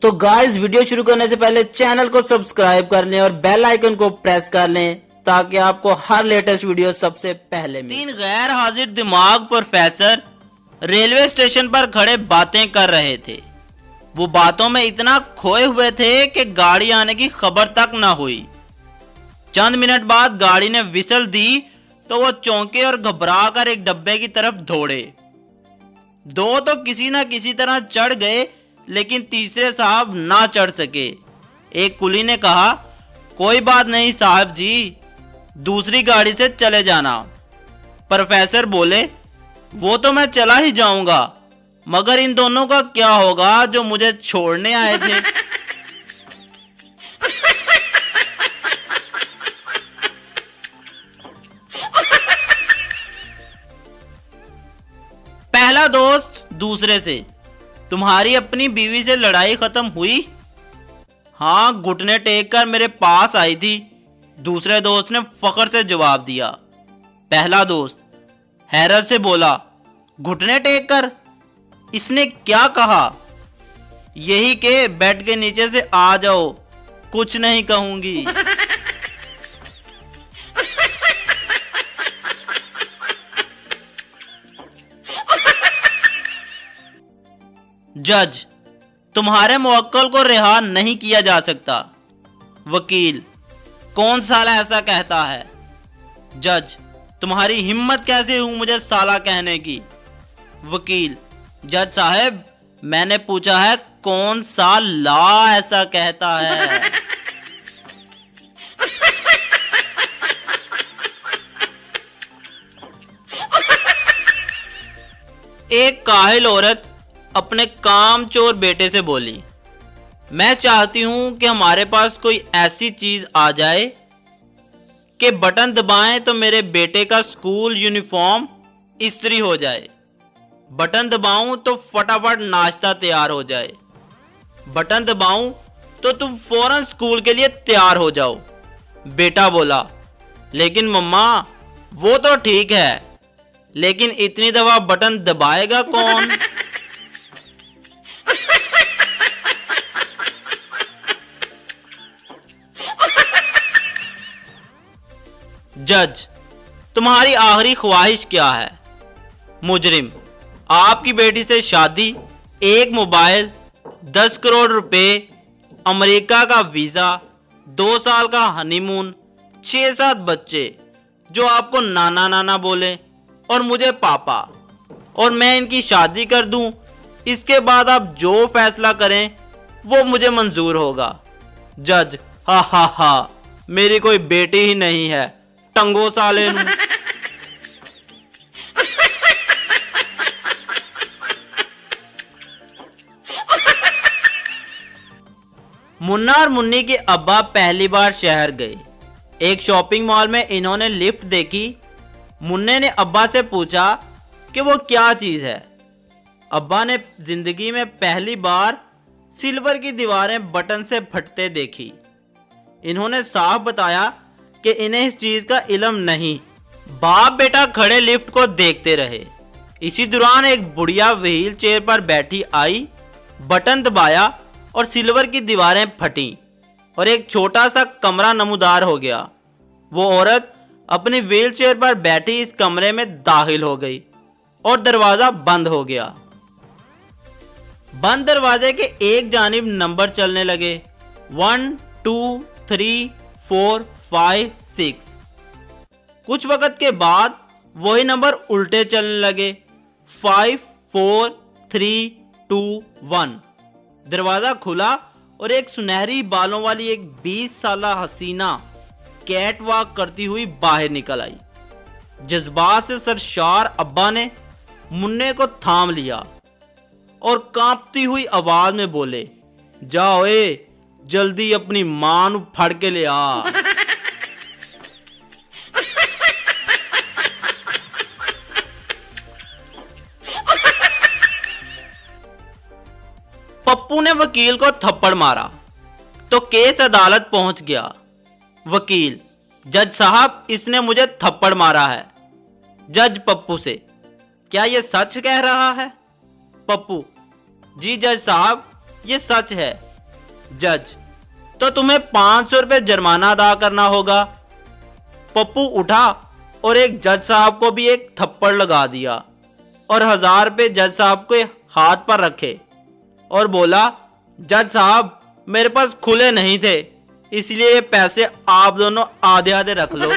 तो guys video शुरू करने से पहले चैनल को सब्सक्राइब कर लें और बेल आइकन को प्रेस कर लें ताकि आपको हर लेटेस्ट वीडियो सबसे पहले मिले। 3 गैर हाजिर दिमाग प्रोफेसर रेलवे स्टेशन पर खड़े बातें कर रहे थे। वो बातों में इतना खोए हुए थे कि गाड़ी आने की खबर तक न हुई। चंद मिनट बाद गाड़ी ने विसल दी तो वो चौंके और घबरा कर एक डब्बे की तरफ दौड़े। 2 तो किसी न किसी तरह चढ़ गए, लेकिन तीसरे साहब ना चढ़ सके। एक कुली ने कहा, कोई बात नहीं साहब जी, दूसरी गाड़ी से चले जाना। प्रोफेसर बोले, वो तो मैं चला ही जाऊंगा, मगर इन दोनों का क्या होगा जो मुझे छोड़ने आए थे। पहला दोस्त दूसरे से, तुम्हारी अपनी बीवी से लड़ाई खत्म हुई? हाँ, घुटने टेक कर मेरे पास आई थी, दूसरे दोस्त ने फख्र से जवाब दिया। पहला दोस्त हैरत से बोला, घुटने टेक कर? इसने क्या कहा? यही के बेड के नीचे से आ जाओ, कुछ नहीं कहूंगी। जज, तुम्हारे मुवक्किल को रिहा नहीं किया जा सकता। वकील, कौन साला ऐसा कहता है? जज, तुम्हारी हिम्मत कैसे हुई मुझे साला कहने की? वकील, जज साहब, मैंने पूछा है कौन सा ला ऐसा कहता है? एक काहिल औरत अपने कामचोर बेटे से बोली, मैं चाहती हूं कि हमारे पास कोई ऐसी चीज आ जाए कि बटन दबाएं तो मेरे बेटे का स्कूल यूनिफॉर्म इस्त्री हो जाए। बटन दबाऊं तो फटाफट नाश्ता तैयार हो जाए। बटन दबाऊं तो तुम फौरन स्कूल के लिए तैयार हो जाओ। बेटा बोला, लेकिन मम्मा वो तो ठीक है, लेकिन इतनी दफा बटन दबाएगा कौन? जज, तुम्हारी आखिरी ख्वाहिश क्या है? मुजरिम, आपकी बेटी से शादी, एक मोबाइल, 10 करोड़ रुपए, अमेरिका का वीजा, 2 साल का हनीमून, 6-7 बच्चे जो आपको नाना नाना बोले और मुझे पापा, और मैं इनकी शादी कर दूं। इसके बाद आप जो फैसला करें वो मुझे मंजूर होगा। जज, हा हा हा, मेरी कोई बेटी ही नहीं है, टंगो साले नू। मुन्ना और मुन्नी के अब्बा पहली बार शहर गए। एक शॉपिंग मॉल में इन्होंने लिफ्ट देखी। मुन्ने ने अब्बा से पूछा कि वो क्या चीज है। अब्बा ने जिंदगी में पहली बार सिल्वर की दीवारें बटन से फटते देखी। इन्होंने साफ बताया कि इन्हें इस चीज का इल्म नहीं। बाप बेटा खड़े लिफ्ट को देखते रहे। इसी दौरान एक बुढ़िया व्हील चेयर पर बैठी आई, बटन दबाया और सिल्वर की दीवारें फटी और एक छोटा सा कमरा नमूदार हो गया। वो औरत अपनी व्हील चेयर पर बैठी इस कमरे में दाखिल हो गई और दरवाजा बंद हो गया। बंद दरवाजे के एक जानिब नंबर चलने लगे, 1 2 3 4 5 6। कुछ वक्त के बाद वही नंबर उल्टे चलने लगे, 5 4 3 2 1। दरवाजा खुला और एक सुनहरी बालों वाली एक 20 साला हसीना कैट वॉक करती हुई बाहर निकल आई। जज्बात से सरशार अब्बा ने मुन्ने को थाम लिया और कांपती हुई आवाज में बोले, जाओ ए, जल्दी अपनी मां नू फड़ के ले आ। पप्पू ने वकील को थप्पड़ मारा तो केस अदालत पहुंच गया। वकील, जज साहब, इसने मुझे थप्पड़ मारा है। जज पप्पू से, क्या यह सच कह रहा है? पप्पू, जी जज साहब, ये सच है, जज, तो तुम्हें 500 रुपये जुर्माना अदा करना होगा। पप्पू उठा और एक जज साहब को भी एक थप्पड़ लगा दिया और 1000 रुपये जज साहब के हाथ पर रखे और बोला, जज साहब मेरे पास खुले नहीं थे, इसलिए ये पैसे आप दोनों आधे आधे रख लो।